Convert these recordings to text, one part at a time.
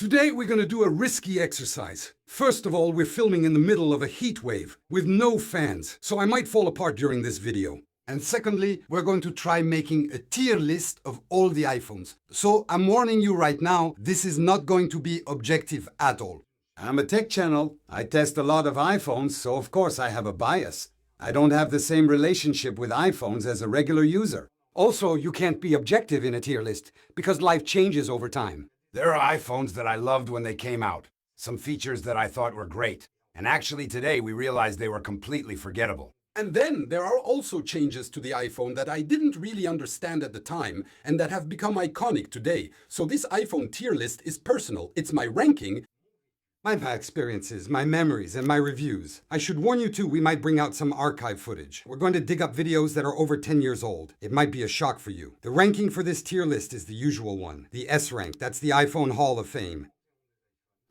Today we're going to do a risky exercise. First of all, we're filming in the middle of a heat wave with no fans, so I might fall apart during this video. And secondly, we're going to try making a tier list of all the iPhones. So I'm warning you right now, this is not going to be objective at all. I'm a tech channel. I test a lot of iPhones, so of course I have a bias. I don't have the same relationship with iPhones as a regular user. Also, you can't be objective in a tier list because life changes over time. There are iPhones that I loved when they came out, some features that I thought were great, and actually today we realized they were completely forgettable. And then there are also changes to the iPhone that I didn't really understand at the time and that have become iconic today. So this iPhone tier list is personal. It's my ranking, my experiences, my memories, and my reviews. I should warn you too, we might bring out some archive footage. We're going to dig up videos that are over 10 years old. It might be a shock for you. The ranking for this tier list is the usual one. The S rank, that's the iPhone Hall of Fame.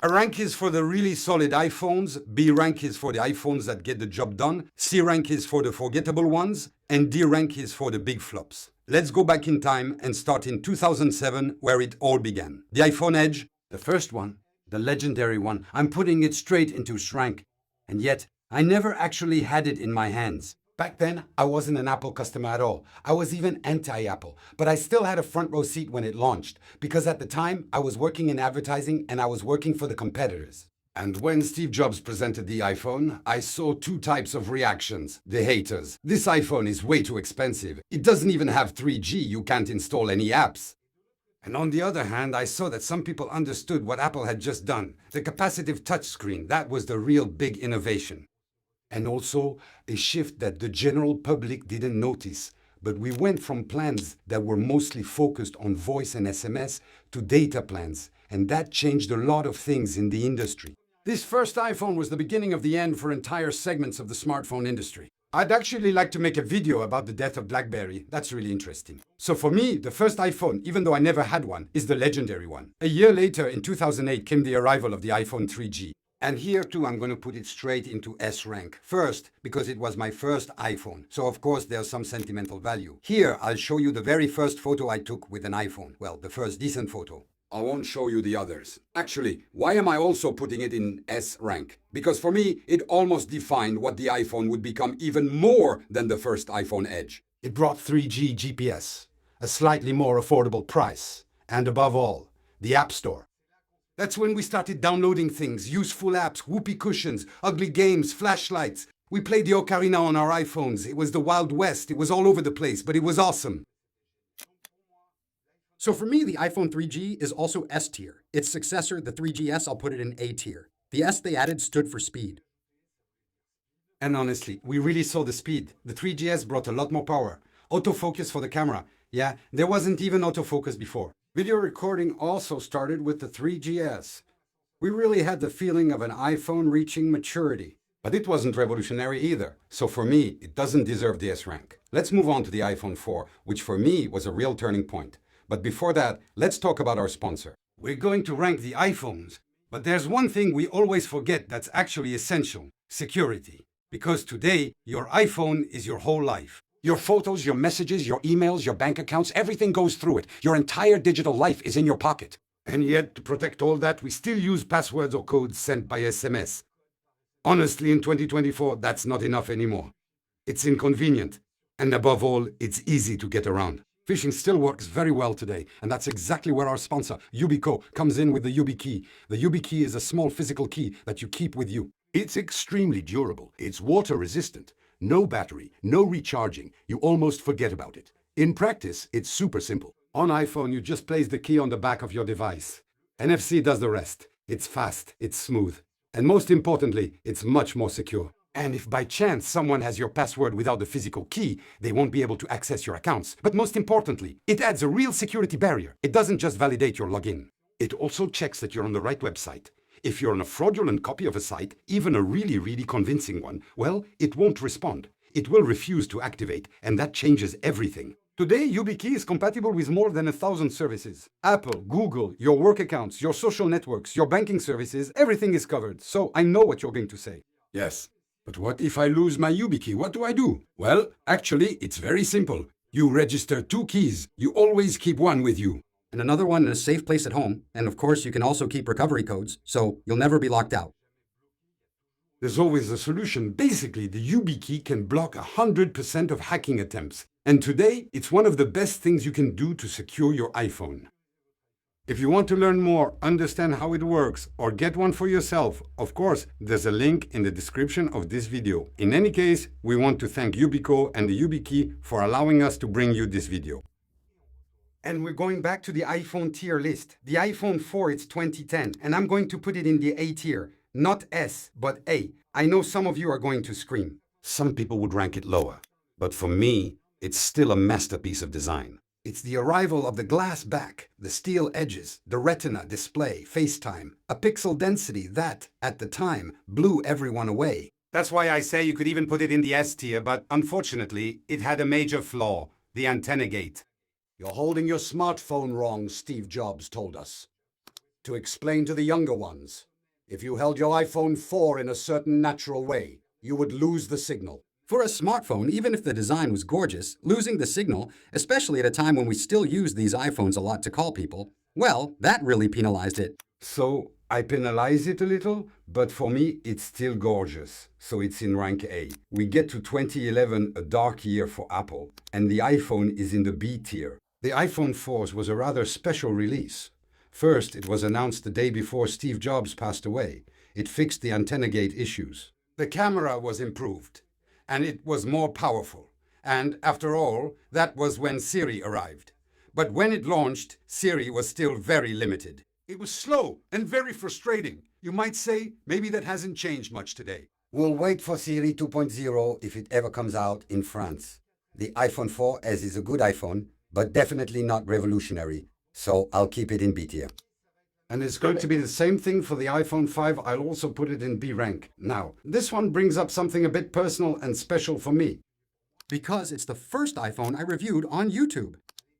A rank is for the really solid iPhones, B rank is for the iPhones that get the job done, C rank is for the forgettable ones, and D rank is for the big flops. Let's go back in time and start in 2007, where it all began. The iPhone Edge, the first one, the legendary one, I'm putting it straight into rank. And yet, I never actually had it in my hands. Back then, I wasn't an Apple customer at all. I was even anti-Apple. But I still had a front row seat when it launched, because at the time, I was working in advertising and I was working for the competitors. And when Steve Jobs presented the iPhone, I saw two types of reactions. The haters. This iPhone is way too expensive. It doesn't even have 3G, you can't install any apps. And on the other hand, I saw that some people understood what Apple had just done. The capacitive touchscreen, that was the real big innovation. And also a shift that the general public didn't notice. But we went from plans that were mostly focused on voice and SMS to data plans. And that changed a lot of things in the industry. This first iPhone was the beginning of the end for entire segments of the smartphone industry. I'd actually like to make a video about the death of BlackBerry. That's really interesting. So for me, the first iPhone, even though I never had one, is the legendary one. A year later, in 2008, came the arrival of the iPhone 3G. And here too, I'm going to put it straight into S rank. First, because it was my first iPhone. So of course, there's some sentimental value. Here, I'll show you the very first photo I took with an iPhone. Well, the first decent photo. I won't show you the others. Actually, why am I also putting it in S rank? Because for me, it almost defined what the iPhone would become even more than the first iPhone Edge. It brought 3G GPS, a slightly more affordable price, and above all, the App Store. That's when we started downloading things, useful apps, whoopee cushions, ugly games, flashlights. We played the Ocarina on our iPhones. It was the Wild West. It was all over the place, but it was awesome. So for me, the iPhone 3G is also S tier. Its successor, the 3GS, I'll put it in A tier. The S they added stood for speed. And honestly, we really saw the speed. The 3GS brought a lot more power. Autofocus for the camera. Yeah, there wasn't even autofocus before. Video recording also started with the 3GS. We really had the feeling of an iPhone reaching maturity. But it wasn't revolutionary either. So for me, it doesn't deserve the S rank. Let's move on to the iPhone 4, which for me was a real turning point. But before that, let's talk about our sponsor. We're going to rank the iPhones, but there's one thing we always forget that's actually essential: security. Because today, your iPhone is your whole life. Your photos, your messages, your emails, your bank accounts, everything goes through it. Your entire digital life is in your pocket. And yet, to protect all that, we still use passwords or codes sent by SMS. Honestly, in 2024, that's not enough anymore. It's inconvenient. And above all, it's easy to get around. Phishing still works very well today, and that's exactly where our sponsor, Yubico, comes in with the YubiKey. The YubiKey is a small physical key that you keep with you. It's extremely durable. It's water resistant. No battery, no recharging. You almost forget about it. In practice, it's super simple. On iPhone, you just place the key on the back of your device. NFC does the rest. It's fast, it's smooth, and most importantly, it's much more secure. And if by chance someone has your password without the physical key, they won't be able to access your accounts. But most importantly, it adds a real security barrier. It doesn't just validate your login. It also checks that you're on the right website. If you're on a fraudulent copy of a site, even a really convincing one, well, it won't respond. It will refuse to activate, and that changes everything. Today, YubiKey is compatible with more than 1,000 services. Apple, Google, your work accounts, your social networks, your banking services, everything is covered. So I know what you're going to say. Yes. But what if I lose my YubiKey? What do I do? Well, actually, it's very simple. You register 2 keys. You always keep one with you. and another one in a safe place at home, and of course you can also keep recovery codes, so you'll never be locked out. There's always a solution. Basically, the YubiKey can block 100% of hacking attempts. And today, it's one of the best things you can do to secure your iPhone. If you want to learn more, understand how it works, or get one for yourself, of course, there's a link in the description of this video. In any case, we want to thank Yubico and the YubiKey for allowing us to bring you this video. And we're going back to the iPhone tier list. The iPhone 4, it's 2010, and I'm going to put it in the A tier. Not S, but A. I know some of you are going to scream. Some people would rank it lower, but for me, it's still a masterpiece of design. It's the arrival of the glass back, the steel edges, the retina display, FaceTime, a pixel density that, at the time, blew everyone away. That's why I say you could even put it in the S tier, but unfortunately, it had a major flaw, the antenna gate. You're holding your smartphone wrong, Steve Jobs told us. To explain to the younger ones, if you held your iPhone 4 in a certain natural way, you would lose the signal. For a smartphone, even if the design was gorgeous, losing the signal, especially at a time when we still use these iPhones a lot to call people, well, that really penalized it. So I penalize it a little, but for me, it's still gorgeous. So it's in rank A. We get to 2011, a dark year for Apple, and the iPhone is in the B tier. The iPhone 4 was a rather special release. First, it was announced the day before Steve Jobs passed away. It fixed the antenna gate issues. The camera was improved, and it was more powerful. And after all, that was when Siri arrived. But when it launched, Siri was still very limited. It was slow and very frustrating. You might say maybe that hasn't changed much today. We'll wait for Siri 2.0 if it ever comes out in France. The iPhone 4S is a good iPhone, but definitely not revolutionary. So I'll keep it in B tier. And it's going to be the same thing for the iPhone 5. I'll also put it in B rank. Now, this one brings up something a bit personal and special for me. Because it's the first iPhone I reviewed on YouTube.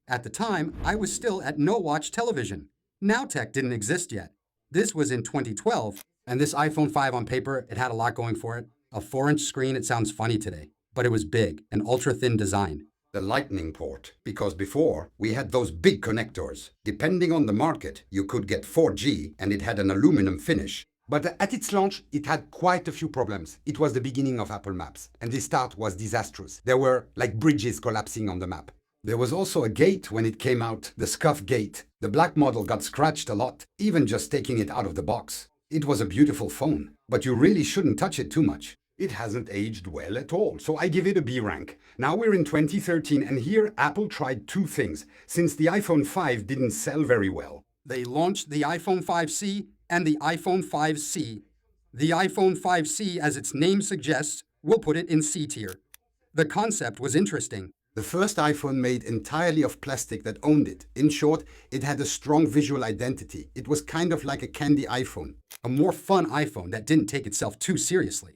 At the time, I was still at No Watch Television. Nowtech didn't exist yet. This was in 2012, and this iPhone 5 on paper, it had a lot going for it. A 4-inch screen, it sounds funny today, but it was big, an ultra-thin design. The lightning port, because before we had those big connectors. Depending on the market, you could get 4G and it had an aluminum finish. But at its launch, it had quite a few problems. It was the beginning of Apple Maps, and the start was disastrous. There were like bridges collapsing on the map. There was also a gate when it came out, the scuff gate. The black model got scratched a lot, even just taking it out of the box. It was a beautiful phone, but you really shouldn't touch it too much. It hasn't aged well at all, so I give it a B rank. Now we're in 2013, and here Apple tried two things, since the iPhone 5 didn't sell very well. They launched the iPhone 5C and the iPhone 5C. The iPhone 5C, as its name suggests, we'll put it in C tier. The concept was interesting. The first iPhone made entirely of plastic that owned it. In short, it had a strong visual identity. It was kind of like a candy iPhone. A more fun iPhone that didn't take itself too seriously.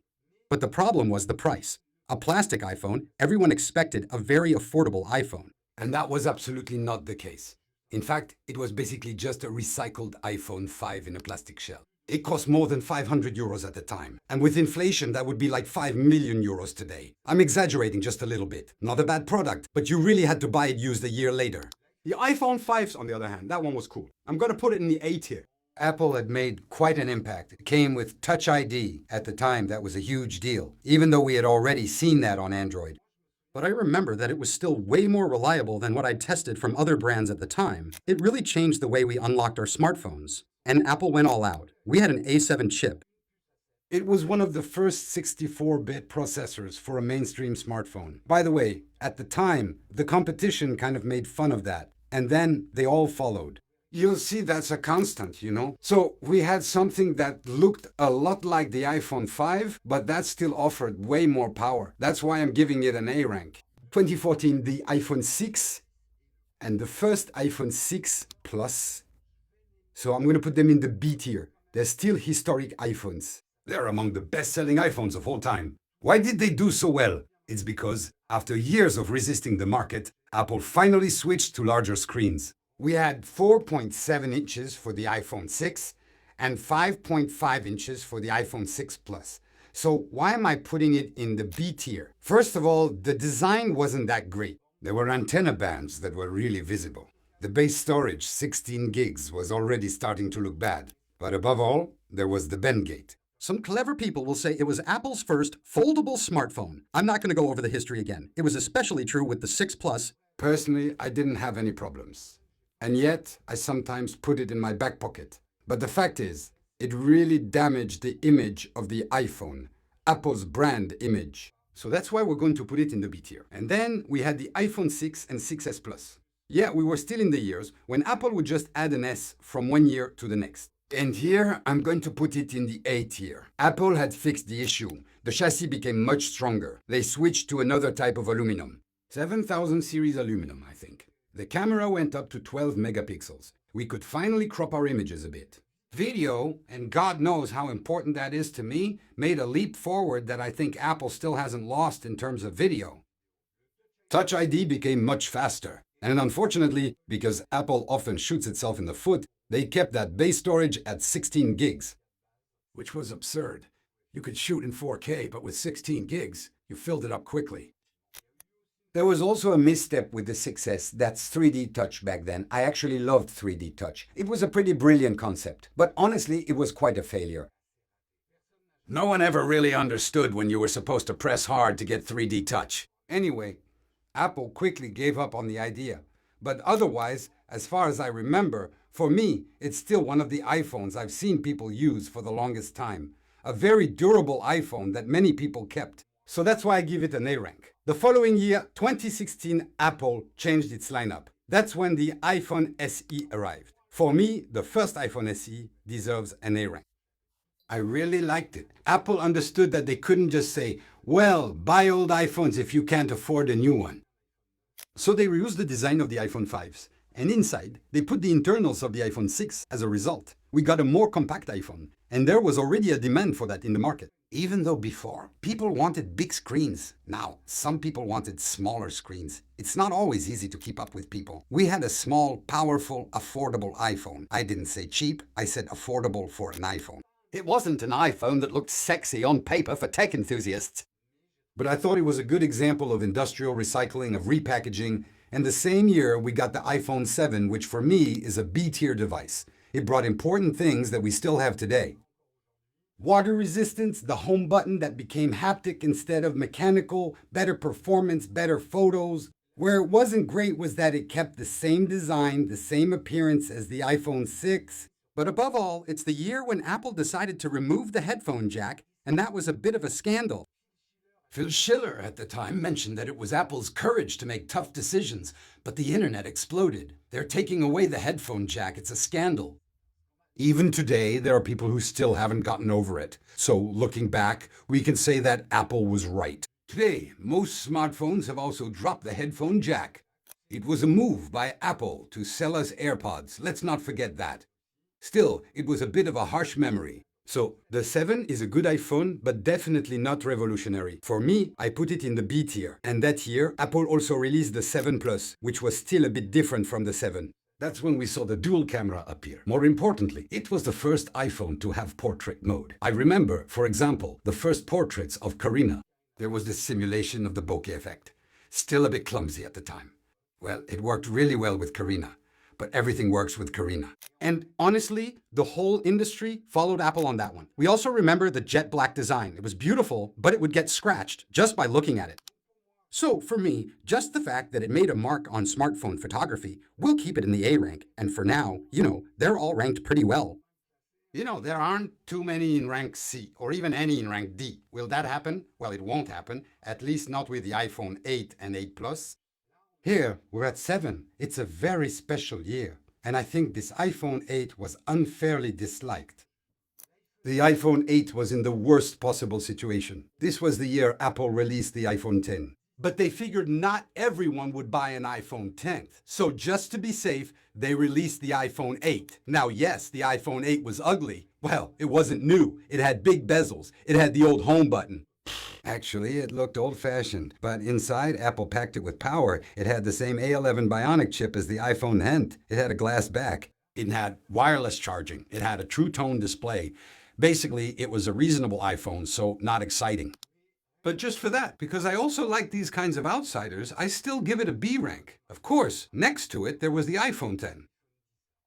But the problem was the price. A plastic iPhone, everyone expected a very affordable iPhone. And that was absolutely not the case. In fact, it was basically just a recycled iPhone 5 in a plastic shell. It cost more than 500 euros at the time. And with inflation, that would be like 5 million euros today. I'm exaggerating just a little bit. Not a bad product, but you really had to buy it used a year later. The iPhone 5s, on the other hand, that one was cool. I'm gonna put it in the A tier. Apple had made quite an impact. It came with Touch ID. At the time, that was a huge deal, even though we had already seen that on Android. But I remember that it was still way more reliable than what I'd tested from other brands at the time. It really changed the way we unlocked our smartphones. And Apple went all out. We had an A7 chip. It was one of the first 64-bit processors for a mainstream smartphone. By the way, at the time, the competition kind of made fun of that. And then they all followed. You'll see that's a constant, you know? So we had something that looked a lot like the iPhone 5, but that still offered way more power. That's why I'm giving it an A rank. 2014, the iPhone 6 and the first iPhone 6 Plus. So I'm going to put them in the B tier. They're still historic iPhones. They're among the best-selling iPhones of all time. Why did they do so well? It's because, after years of resisting the market, Apple finally switched to larger screens. We had 4.7 inches for the iPhone 6 and 5.5 inches for the iPhone 6 Plus. So why am I putting it in the B tier? First of all, the design wasn't that great. There were antenna bands that were really visible. The base storage, 16 gigs, was already starting to look bad. But above all, there was the Bendgate. Some clever people will say it was Apple's first foldable smartphone. I'm not going to go over the history again. It was especially true with the 6 Plus. Personally, I didn't have any problems. And yet, I sometimes put it in my back pocket. But the fact is, it really damaged the image of the iPhone, Apple's brand image. So that's why we're going to put it in the B tier. And then we had the iPhone 6 and 6S Plus. Yeah, we were still in the years when Apple would just add an S from one year to the next. And here, I'm going to put it in the A tier. Apple had fixed the issue. The chassis became much stronger. They switched to another type of aluminum. 7000 series aluminum, I think. The camera went up to 12 megapixels. We could finally crop our images a bit. Video, and God knows how important that is to me, made a leap forward that I think Apple still hasn't lost in terms of video. Touch ID became much faster. And unfortunately, because Apple often shoots itself in the foot, they kept that base storage at 16 gigs. Which was absurd. You could shoot in 4K, but with 16 gigs, you filled it up quickly. There was also a misstep with the 6S, that's 3D Touch back then. I actually loved 3D Touch. It was a pretty brilliant concept, but honestly, it was quite a failure. No one ever really understood when you were supposed to press hard to get 3D Touch. Anyway, Apple quickly gave up on the idea. But otherwise, as far as I remember, for me, it's still one of the iPhones I've seen people use for the longest time. A very durable iPhone that many people kept. So that's why I give it an A rank. The following year, 2016, Apple changed its lineup. That's when the iPhone SE arrived. For me, the first iPhone SE deserves an A rank. I really liked it. Apple understood that they couldn't just say, well, buy old iPhones if you can't afford a new one. So they reused the design of the iPhone 5s. And inside, they put the internals of the iPhone 6 as a result. We got a more compact iPhone. And there was already a demand for that in the market. Even though before, people wanted big screens. Now, some people wanted smaller screens. It's not always easy to keep up with people. We had a small, powerful, affordable iPhone. I didn't say cheap, I said affordable for an iPhone. It wasn't an iPhone that looked sexy on paper for tech enthusiasts. But I thought it was a good example of industrial recycling, of repackaging. And the same year, we got the iPhone 7, which for me is a B-tier device. It brought important things that we still have today. Water resistance, the home button that became haptic instead of mechanical, better performance, better photos. Where it wasn't great was that it kept the same design, the same appearance as the iPhone 6. But above all, it's the year when Apple decided to remove the headphone jack, and that was a bit of a scandal. Phil Schiller at the time mentioned that it was Apple's courage to make tough decisions, but the internet exploded. They're taking away the headphone jack. It's a scandal. Even today, there are people who still haven't gotten over it. So looking back, we can say that Apple was right. Today, most smartphones have also dropped the headphone jack. It was a move by Apple to sell us AirPods. Let's not forget that. Still, it was a bit of a harsh memory. So the 7 is a good iPhone, but definitely not revolutionary. For me, I put it in the B tier. And that year, Apple also released the 7 Plus, which was still a bit different from the 7. That's when we saw the dual camera appear. More importantly, it was the first iPhone to have portrait mode. I remember, for example, the first portraits of Karina. There was this simulation of the bokeh effect. Still a bit clumsy at the time. Well, it worked really well with Karina. But everything works with Karina. And honestly, the whole industry followed Apple on that one. We also remember the jet black design. It was beautiful, but it would get scratched just by looking at it. So for me, just the fact that it made a mark on smartphone photography, we'll keep it in the A rank. And for now, they're all ranked pretty well. There aren't too many in rank C, or even any in rank D. Will that happen? Well, it won't happen, at least not with the iPhone 8 and 8 Plus. Here, we're at 7. It's a very special year. And I think this iPhone 8 was unfairly disliked. The iPhone 8 was in the worst possible situation. This was the year Apple released the iPhone 10. But they figured not everyone would buy an iPhone 10. So just to be safe, they released the iPhone 8. Now, yes, the iPhone 8 was ugly. Well, it wasn't new. It had big bezels. It had the old home button. Actually, it looked old-fashioned, but inside, Apple packed it with power. It had the same A11 Bionic chip as the iPhone 10. It had a glass back. It had wireless charging. It had a true tone display. Basically, it was a reasonable iPhone, so not exciting. But just for that, because I also like these kinds of outsiders, I still give it a B rank. Of course, next to it, there was the iPhone 10.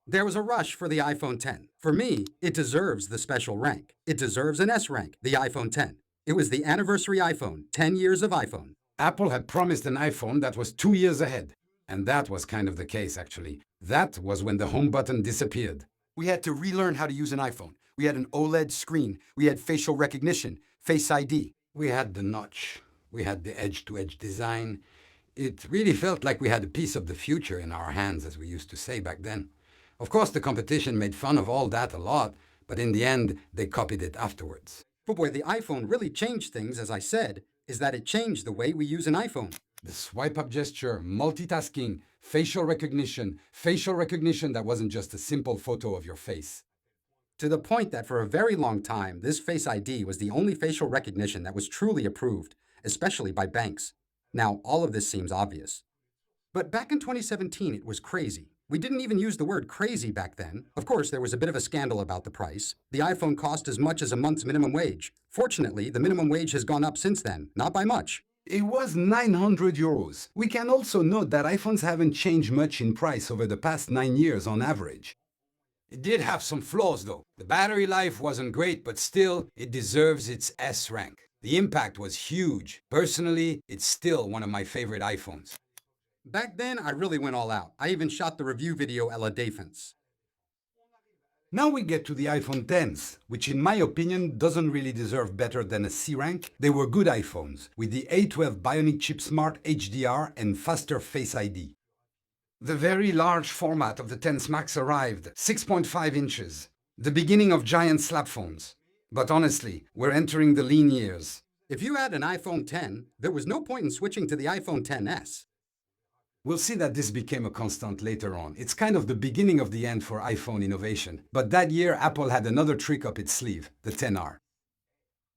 There was a rush for the iPhone 10. For me, it deserves the special rank. It deserves an S rank, the iPhone 10. It was the anniversary iPhone, 10 years of iPhone. Apple had promised an iPhone that was 2 years ahead. And that was kind of the case, actually. That was when the home button disappeared. We had to relearn how to use an iPhone. We had an OLED screen. We had facial recognition, Face ID. We had the notch. We had the edge-to-edge design. It really felt like we had a piece of the future in our hands, as we used to say back then. Of course, the competition made fun of all that a lot, but in the end, they copied it afterwards. But where the iPhone really changed things, as I said, is that it changed the way we use an iPhone. The swipe-up gesture, multitasking, facial recognition that wasn't just a simple photo of your face. To the point that for a very long time, this Face ID was the only facial recognition that was truly approved, especially by banks. Now, all of this seems obvious. But back in 2017, it was crazy. We didn't even use the word crazy back then. Of course, there was a bit of a scandal about the price. The iPhone cost as much as a month's minimum wage. Fortunately, the minimum wage has gone up since then, not by much. It was 900 euros. We can also note that iPhones haven't changed much in price over the past 9 years on average. It did have some flaws though. The battery life wasn't great, but still, it deserves its S rank. The impact was huge. Personally, it's still one of my favorite iPhones. Back then, I really went all out. I even shot the review video à la défense. Now we get to the iPhone 10s, which in my opinion doesn't really deserve better than a C rank. They were good iPhones, with the A12 Bionic Chip Smart HDR and faster Face ID. The very large format of the 10s Max arrived, 6.5 inches, the beginning of giant slap phones. But honestly, we're entering the lean years. If you had an iPhone 10, there was no point in switching to the iPhone XS. We'll see that this became a constant later on. It's kind of the beginning of the end for iPhone innovation. But that year, Apple had another trick up its sleeve, the XR.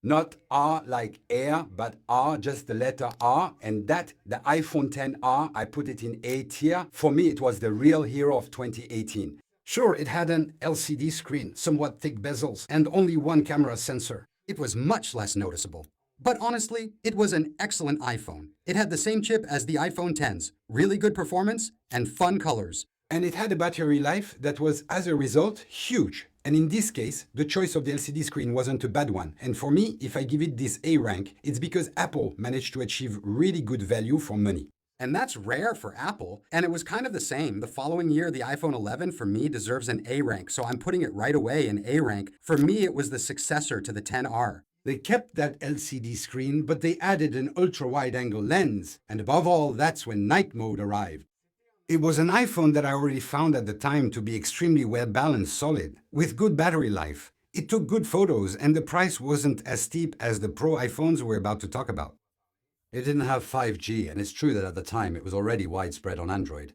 Not R like air, but R, just the letter R. And that, the iPhone XR, I put it in A tier. For me, it was the real hero of 2018. Sure, it had an LCD screen, somewhat thick bezels, and only one camera sensor. It was much less noticeable. But honestly, it was an excellent iPhone. It had the same chip as the iPhone X, really good performance, and fun colors. And it had a battery life that was, as a result, huge. And in this case, the choice of the LCD screen wasn't a bad one. And for me, if I give it this A rank, it's because Apple managed to achieve really good value for money. And that's rare for Apple, and it was kind of the same. The following year, the iPhone 11 for me deserves an A rank, so I'm putting it right away in A rank. For me, it was the successor to the XR. They kept that LCD screen, but they added an ultra-wide-angle lens. And above all, that's when night mode arrived. It was an iPhone that I already found at the time to be extremely well-balanced, solid, with good battery life. It took good photos, and the price wasn't as steep as the Pro iPhones we're about to talk about. It didn't have 5G, and it's true that at the time it was already widespread on Android.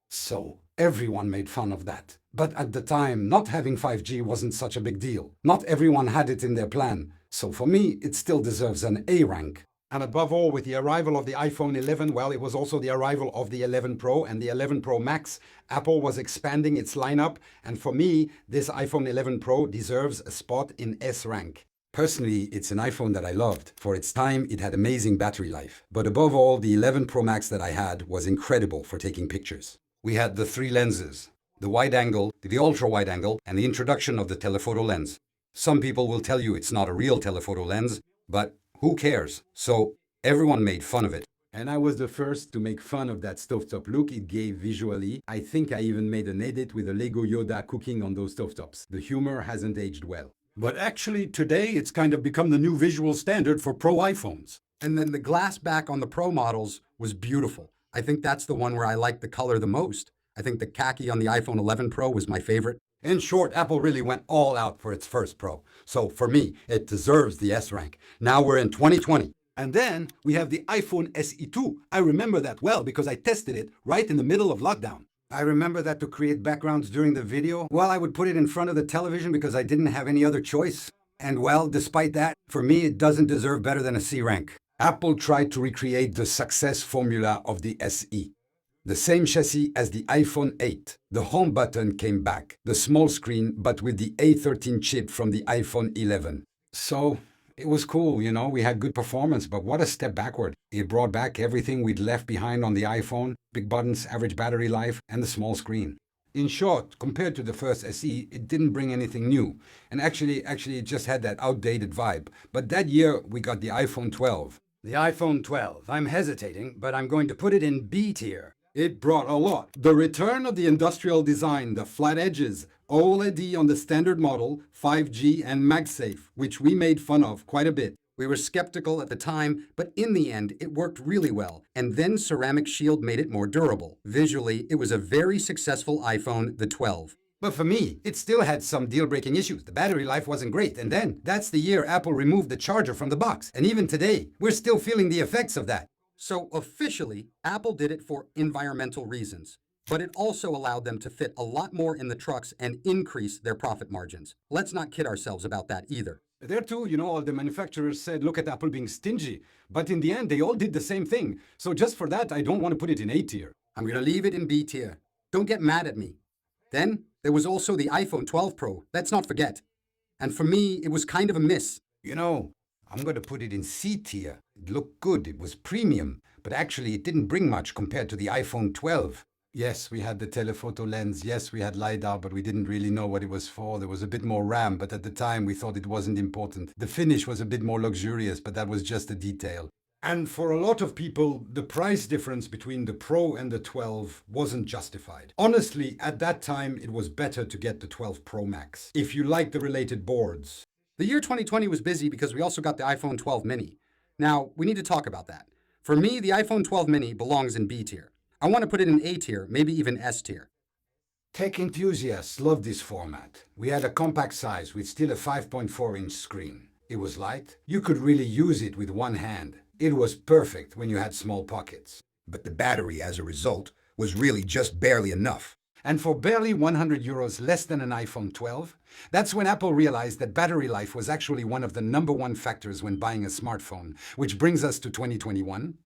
So, everyone made fun of that. But at the time, not having 5G wasn't such a big deal. Not everyone had it in their plan. So for me, it still deserves an A rank. And above all, with the arrival of the iPhone 11, well, it was also the arrival of the 11 Pro and the 11 Pro Max. Apple was expanding its lineup, and for me, this iPhone 11 Pro deserves a spot in S rank. Personally, it's an iPhone that I loved. For its time, it had amazing battery life. But above all, the 11 Pro Max that I had was incredible for taking pictures. We had the 3 lenses, the wide angle, the ultra wide angle, and the introduction of the telephoto lens. Some people will tell you it's not a real telephoto lens, but who cares? So everyone made fun of it. And I was the first to make fun of that stovetop look it gave visually. I think I even made an edit with a Lego Yoda cooking on those stovetops. The humor hasn't aged well. But actually, today it's kind of become the new visual standard for Pro iPhones. And then the glass back on the Pro models was beautiful. I think that's the one where I like the color the most. I think the khaki on the iPhone 11 Pro was my favorite. In short, Apple really went all out for its first Pro. So for me, it deserves the S rank. Now we're in 2020. And then we have the iPhone SE2. I remember that well because I tested it right in the middle of lockdown. I remember that to create backgrounds during the video, well, I would put it in front of the television because I didn't have any other choice. And well, despite that, for me, it doesn't deserve better than a C rank. Apple tried to recreate the success formula of the SE. The same chassis as the iPhone 8. The home button came back, the small screen, but with the A13 chip from the iPhone 11. So, It was cool, you know, we had good performance, but what a step backward. It brought back everything we'd left behind on the iPhone, big buttons, average battery life, and the small screen. In short, compared to the first SE, it didn't bring anything new. And actually, it just had that outdated vibe. But that year, we got the iPhone 12. The iPhone 12. I'm hesitating, but I'm going to put it in B tier. It brought a lot. The return of the industrial design, the flat edges, OLED on the standard model, 5G and MagSafe, which we made fun of quite a bit. We were skeptical at the time, but in the end, it worked really well. And then Ceramic Shield made it more durable. Visually, it was a very successful iPhone, the 12. But for me, it still had some deal-breaking issues. The battery life wasn't great. And then, that's the year Apple removed the charger from the box. And even today, we're still feeling the effects of that. So officially, Apple did it for environmental reasons. But it also allowed them to fit a lot more in the trucks and increase their profit margins. Let's not kid ourselves about that either. There too, you know, all the manufacturers said, look at Apple being stingy. But in the end, they all did the same thing. So just for that, I don't want to put it in A tier. I'm going to leave it in B tier. Don't get mad at me. Then, there was also the iPhone 12 Pro, let's not forget. And for me, it was kind of a miss. You know, I'm going to put it in C tier. It looked good, it was premium, but actually it didn't bring much compared to the iPhone 12. Yes, we had the telephoto lens, yes, we had LiDAR, but we didn't really know what it was for. There was a bit more RAM, but at the time we thought it wasn't important. The finish was a bit more luxurious, but that was just a detail. And for a lot of people, the price difference between the Pro and the 12 wasn't justified. Honestly, at that time, it was better to get the 12 Pro Max, if you like the related boards. The year 2020 was busy because we also got the iPhone 12 mini. Now, we need to talk about that. For me, the iPhone 12 mini belongs in B tier. I want to put it in A tier, maybe even S tier. Tech enthusiasts love this format. We had a compact size with still a 5.4-inch screen. It was light. You could really use it with one hand. It was perfect when you had small pockets. But the battery, as a result, was really just barely enough. And for barely 100 euros less than an iPhone 12, that's when Apple realized that battery life was actually one of the #1 factors when buying a smartphone, which brings us to 2021.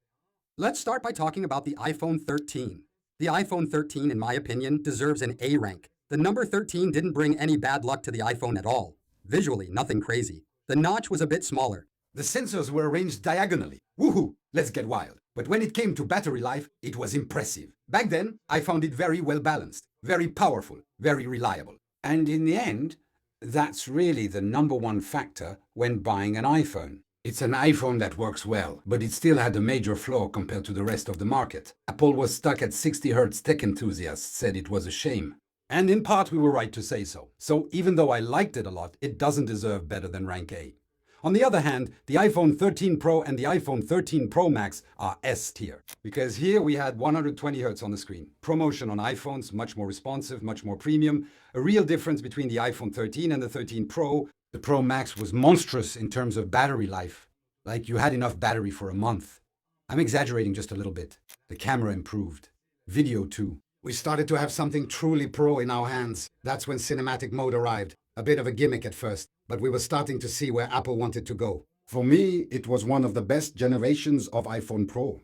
Let's start by talking about the iPhone 13. The iPhone 13, in my opinion, deserves an A rank. The number 13 didn't bring any bad luck to the iPhone at all. Visually, nothing crazy. The notch was a bit smaller. The sensors were arranged diagonally. Woohoo! Let's get wild. But when it came to battery life, it was impressive. Back then, I found it very well balanced, very powerful, very reliable. And in the end, that's really the #1 factor when buying an iPhone. It's an iPhone that works well, but it still had a major flaw compared to the rest of the market. Apple was stuck at 60 Hz. Tech enthusiasts said it was a shame. And in part, we were right to say so. So even though I liked it a lot, it doesn't deserve better than rank A. On the other hand, the iPhone 13 Pro and the iPhone 13 Pro Max are S tier. Because here we had 120 Hz on the screen. ProMotion on iPhones, much more responsive, much more premium. A real difference between the iPhone 13 and the 13 Pro. The Pro Max was monstrous in terms of battery life. Like you had enough battery for a month. I'm exaggerating just a little bit. The camera improved. Video too. We started to have something truly pro in our hands. That's when cinematic mode arrived. A bit of a gimmick at first, but we were starting to see where Apple wanted to go. For me, it was one of the best generations of iPhone Pro.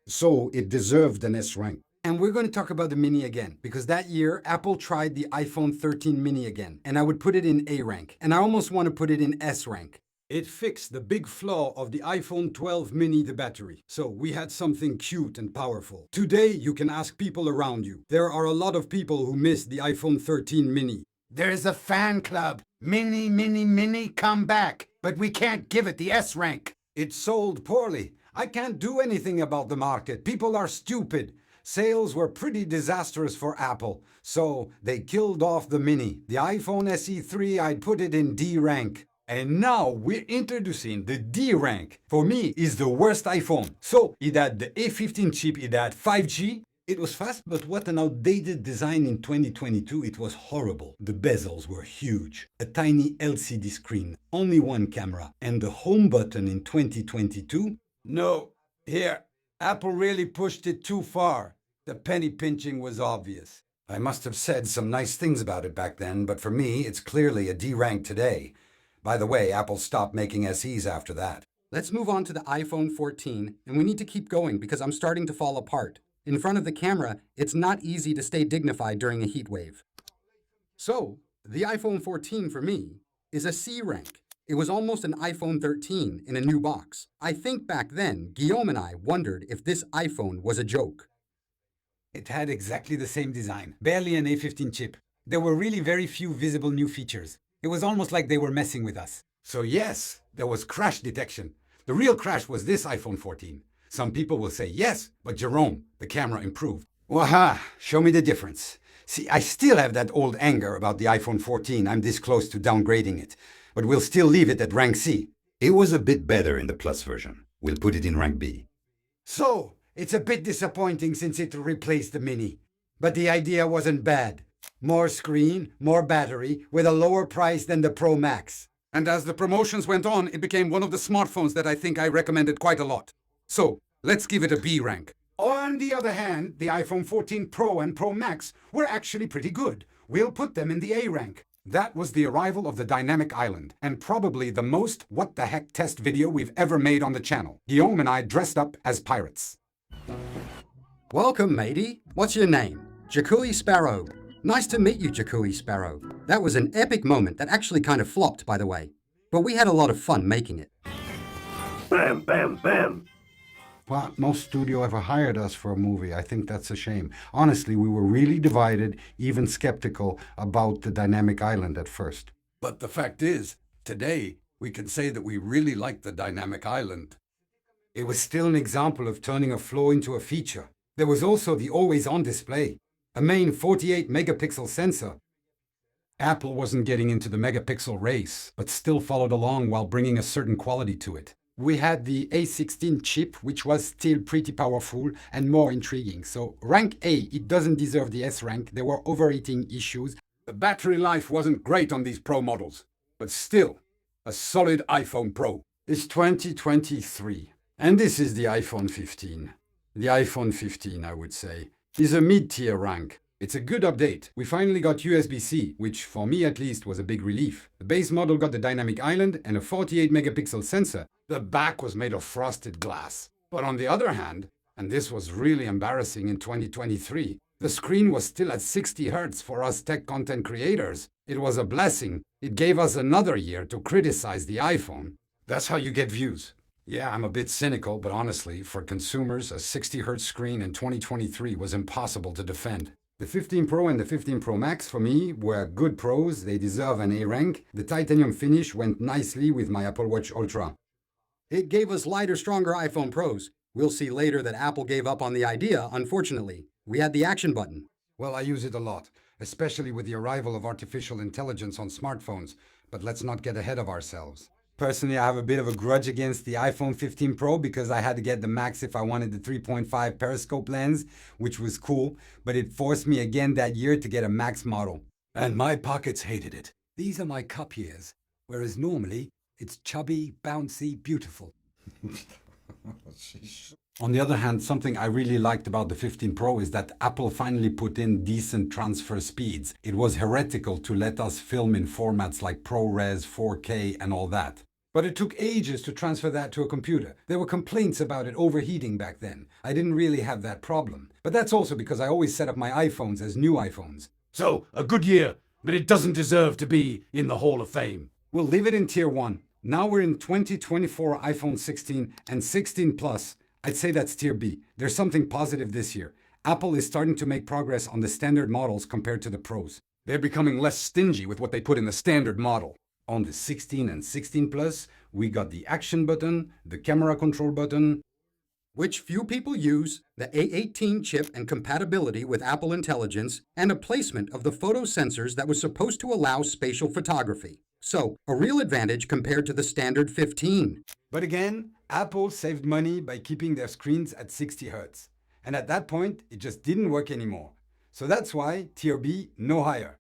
So it deserved an S rank. And we're going to talk about the Mini again, because that year, Apple tried the iPhone 13 Mini again, and I would put it in A rank, and I almost want to put it in S rank. It fixed the big flaw of the iPhone 12 mini, the battery. So we had something cute and powerful. Today, you can ask people around you. There are a lot of people who miss the iPhone 13 mini. There's a fan club. Mini, mini, mini, come back. But we can't give it the S rank. It sold poorly. I can't do anything about the market. People are stupid. Sales were pretty disastrous for Apple. So they killed off the mini. The iPhone SE3, I'd put it in D rank. And now we're introducing the D rank. For me, is the worst iPhone. So it had the A15 chip, it had 5G. It was fast, but what an outdated design in 2022. It was horrible. The bezels were huge. A tiny LCD screen, only one camera. And the home button in 2022? No, here, Apple really pushed it too far. The penny pinching was obvious. I must have said some nice things about it back then, but for me, it's clearly a D rank today. By the way, Apple stopped making SEs after that. Let's move on to the iPhone 14, and we need to keep going because I'm starting to fall apart. In front of the camera, it's not easy to stay dignified during a heat wave. So, the iPhone 14 for me is a C rank. It was almost an iPhone 13 in a new box. I think back then, Guillaume and I wondered if this iPhone was a joke. It had exactly the same design, barely an A15 chip. There were really very few visible new features. It was almost like they were messing with us. So yes, there was crash detection. The real crash was this iPhone 14. Some people will say yes, but Jerome, the camera improved. Waha, show me the difference. See, I still have that old anger about the iPhone 14. I'm this close to downgrading it. But we'll still leave it at rank C. It was a bit better in the Plus version. We'll put it in rank B. So, it's a bit disappointing since it replaced the Mini. But the idea wasn't bad. More screen, more battery, with a lower price than the Pro Max. And as the promotions went on, it became one of the smartphones that I think I recommended quite a lot. So, let's give it a B rank. On the other hand, the iPhone 14 Pro and Pro Max were actually pretty good. We'll put them in the A rank. That was the arrival of the Dynamic Island, and probably the most what-the-heck test video we've ever made on the channel. Guillaume and I dressed up as pirates. Welcome, matey. What's your name? Jacouille Sparrow. Nice to meet you, Jacouille Sparrow. That was an epic moment that actually kind of flopped, by the way. But we had a lot of fun making it. Bam, bam, bam. Well, no studio ever hired us for a movie. I think that's a shame. Honestly, we were really divided, even skeptical about the Dynamic Island at first. But the fact is, today, we can say that we really like the Dynamic Island. It was still an example of turning a flaw into a feature. There was also the always-on display, a main 48-megapixel sensor. Apple wasn't getting into the megapixel race, but still followed along while bringing a certain quality to it. We had the A16 chip, which was still pretty powerful and more intriguing. So rank A, it doesn't deserve the S rank. There were overheating issues. The battery life wasn't great on these Pro models, but still a solid iPhone Pro. It's 2023, and this is the iPhone 15. The iPhone 15, I would say, is a mid-tier rank. It's a good update. We finally got USB-C, which for me at least was a big relief. The base model got the Dynamic Island and a 48-megapixel sensor. The back was made of frosted glass. But on the other hand, and this was really embarrassing in 2023, the screen was still at 60 Hz for us tech content creators. It was a blessing. It gave us another year to criticize the iPhone. That's how you get views. Yeah, I'm a bit cynical, but honestly, for consumers, a 60 Hz screen in 2023 was impossible to defend. The 15 Pro and the 15 Pro Max, for me, were good pros. They deserve an A rank. The titanium finish went nicely with my Apple Watch Ultra. It gave us lighter, stronger iPhone Pros. We'll see later that Apple gave up on the idea, unfortunately. We had the action button. Well, I use it a lot, especially with the arrival of artificial intelligence on smartphones. But let's not get ahead of ourselves. Personally, I have a bit of a grudge against the iPhone 15 Pro because I had to get the Max if I wanted the 3.5 periscope lens, which was cool, but it forced me again that year to get a Max model. And my pockets hated it. These are my cup years, whereas normally it's chubby, bouncy, beautiful. On the other hand, something I really liked about the 15 Pro is that Apple finally put in decent transfer speeds. It was heretical to let us film in formats like ProRes, 4K, and all that. But it took ages to transfer that to a computer. There were complaints about it overheating back then. I didn't really have that problem. But that's also because I always set up my iPhones as new iPhones. So, a good year, but it doesn't deserve to be in the Hall of Fame. We'll leave it in Tier 1. Now we're in 2024 iPhone 16 and 16 Plus. I'd say that's Tier B. There's something positive this year. Apple is starting to make progress on the standard models compared to the Pros. They're becoming less stingy with what they put in the standard model. On the 16 and 16 Plus, we got the action button, the camera control button, which few people use, the A18 chip and compatibility with Apple Intelligence, and a placement of the photo sensors that was supposed to allow spatial photography. So, a real advantage compared to the standard 15. But again, Apple saved money by keeping their screens at 60 Hz. And at that point, it just didn't work anymore. So that's why Tier B, no higher.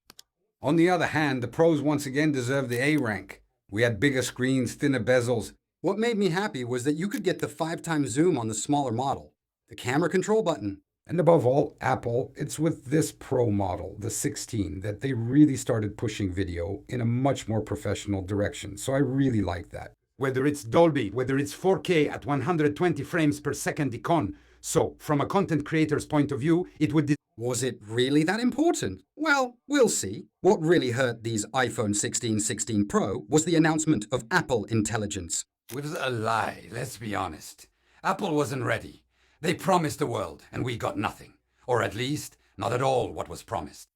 On the other hand, the Pros once again deserve the A rank. We had bigger screens, thinner bezels. What made me happy was that you could get the 5x zoom on the smaller model, the camera control button. And above all, Apple, it's with this Pro model, the 16, that they really started pushing video in a much more professional direction. So I really like that. Whether it's Dolby, whether it's 4K at 120 frames per second icon, So, from a content creator's point of view, it would... Was it really that important? Well, we'll see. What really hurt these iPhone 16 Pro was the announcement of Apple Intelligence. It was a lie, let's be honest. Apple wasn't ready. They promised the world, and we got nothing. Or at least, not at all what was promised.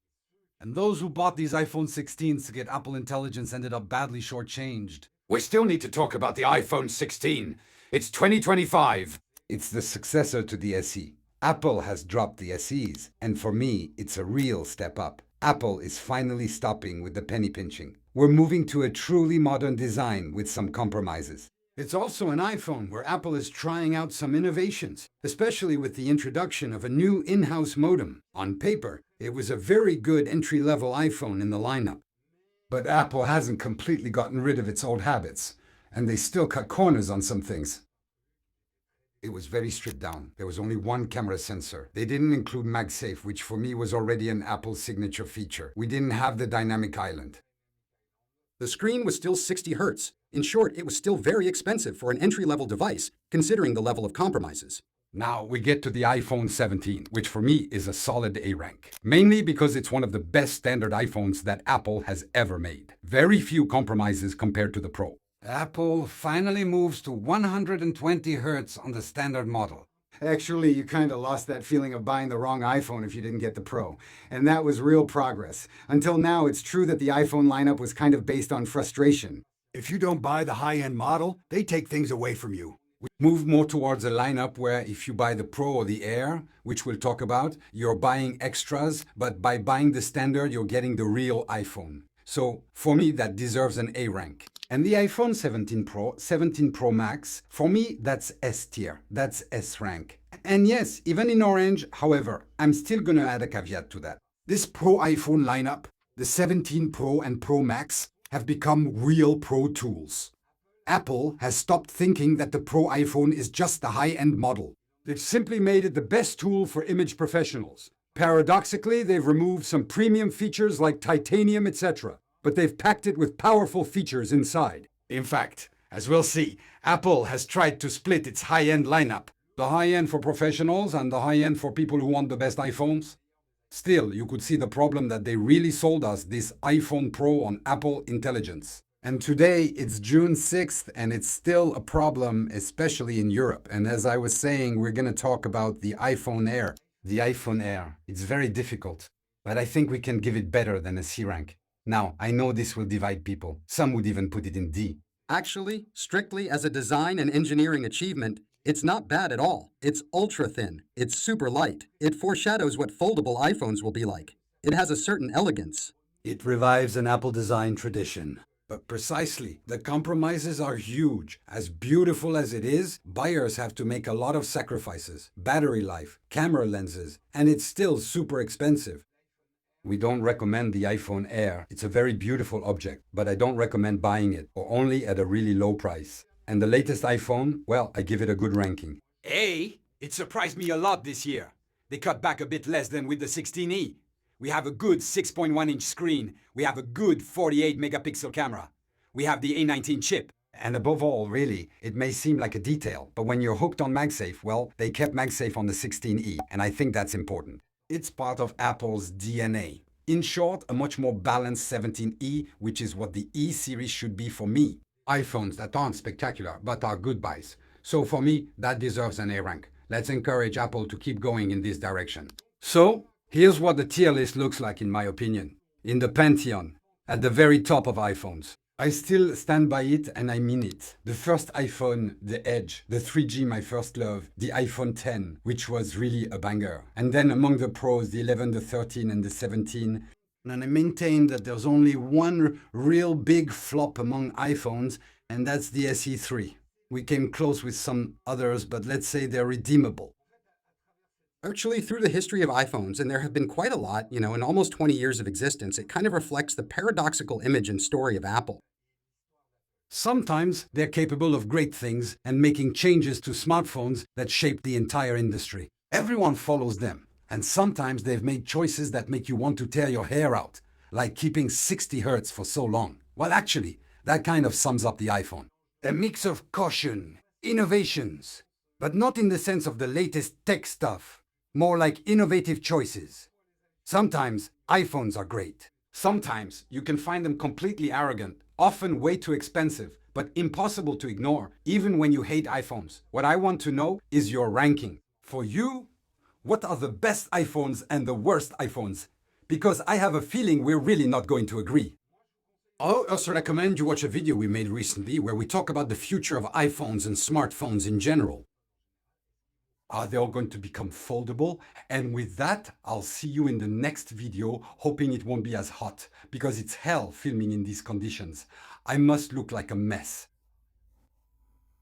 And those who bought these iPhone 16s to get Apple Intelligence ended up badly shortchanged. We still need to talk about the iPhone 16. It's 2025. It's the successor to the SE. Apple has dropped the SEs, and for me, it's a real step up. Apple is finally stopping with the penny pinching. We're moving to a truly modern design with some compromises. It's also an iPhone where Apple is trying out some innovations, especially with the introduction of a new in-house modem. On paper, it was a very good entry-level iPhone in the lineup. But Apple hasn't completely gotten rid of its old habits, and they still cut corners on some things. It was very stripped down. There was only one camera sensor. They didn't include MagSafe, which for me was already an Apple signature feature. We didn't have the dynamic island. The screen was still 60 Hz. In short, it was still very expensive for an entry-level device, considering the level of compromises. Now we get to the iPhone 17, which for me is a solid A rank. Mainly because it's one of the best standard iPhones that Apple has ever made. Very few compromises compared to the Pro. Apple finally moves to 120 Hz on the standard model. Actually, you kind of lost that feeling of buying the wrong iPhone if you didn't get the Pro. And that was real progress. Until now, it's true that the iPhone lineup was kind of based on frustration. If you don't buy the high-end model, they take things away from you. We move more towards a lineup where if you buy the Pro or the Air, which we'll talk about, you're buying extras, but by buying the standard, you're getting the real iPhone. So for me, that deserves an A rank. And the iPhone 17 Pro, 17 Pro Max, for me, that's S tier. That's S rank. And yes, even in orange, however, I'm still gonna add a caveat to that. This Pro iPhone lineup, the 17 Pro and Pro Max, have become real Pro tools. Apple has stopped thinking that the Pro iPhone is just the high-end model. They've simply made it the best tool for image professionals. Paradoxically, they've removed some premium features like titanium, etc., but they've packed it with powerful features inside. In fact, as we'll see, Apple has tried to split its high-end lineup. The high-end for professionals and the high-end for people who want the best iPhones. Still, you could see the problem that they really sold us this iPhone Pro on Apple Intelligence. And today, it's June 6th, and it's still a problem, especially in Europe. And as I was saying, we're going to talk about the iPhone Air. The iPhone Air. It's very difficult, but I think we can give it better than a C rank. Now, I know this will divide people. Some would even put it in D. Actually, strictly as a design and engineering achievement, it's not bad at all. It's ultra thin. It's super light. It foreshadows what foldable iPhones will be like. It has a certain elegance. It revives an Apple design tradition. But precisely, the compromises are huge. As beautiful as it is, buyers have to make a lot of sacrifices. Battery life, camera lenses, and it's still super expensive. We don't recommend the iPhone Air. It's a very beautiful object, but I don't recommend buying it, or only at a really low price. And the latest iPhone, well, I give it a good ranking. A? It surprised me a lot this year. They cut back a bit less than with the 16e. We have a good 6.1-inch screen. We have a good 48-megapixel camera. We have the A19 chip. And above all, really, it may seem like a detail, but when you're hooked on MagSafe, well, they kept MagSafe on the 16e, and I think that's important. It's part of Apple's DNA. In short, a much more balanced 17e, which is what the E series should be for me. iPhones that aren't spectacular, but are good buys. So for me, that deserves an A rank. Let's encourage Apple to keep going in this direction. So, here's what the tier list looks like in my opinion. In the Pantheon, at the very top of iPhones. I still stand by it and I mean it. The first iPhone, the Edge, the 3G, my first love, the iPhone 10, which was really a banger. And then among the pros, the 11, the 13 and the 17. And I maintain that there's only one real big flop among iPhones, and that's the SE3. We came close with some others, but let's say they're redeemable. Actually, through the history of iPhones, and there have been quite a lot, in almost 20 years of existence, it kind of reflects the paradoxical image and story of Apple. Sometimes they're capable of great things and making changes to smartphones that shape the entire industry. Everyone follows them. And sometimes they've made choices that make you want to tear your hair out, like keeping 60 Hz for so long. Well, actually, that kind of sums up the iPhone. A mix of caution, innovations, But not in the sense of the latest tech stuff. More like innovative choices. Sometimes iPhones are great. Sometimes you can find them completely arrogant, often way too expensive, but impossible to ignore, even when you hate iPhones. What I want to know is your ranking. For you, what are the best iPhones and the worst iPhones? Because I have a feeling we're really not going to agree. I also recommend you watch a video we made recently where we talk about the future of iPhones and smartphones in general. Are they all going to become foldable? And with that, I'll see you in the next video, hoping it won't be as hot, because it's hell filming in these conditions. I must look like a mess.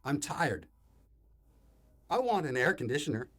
I'm tired. I want an air conditioner.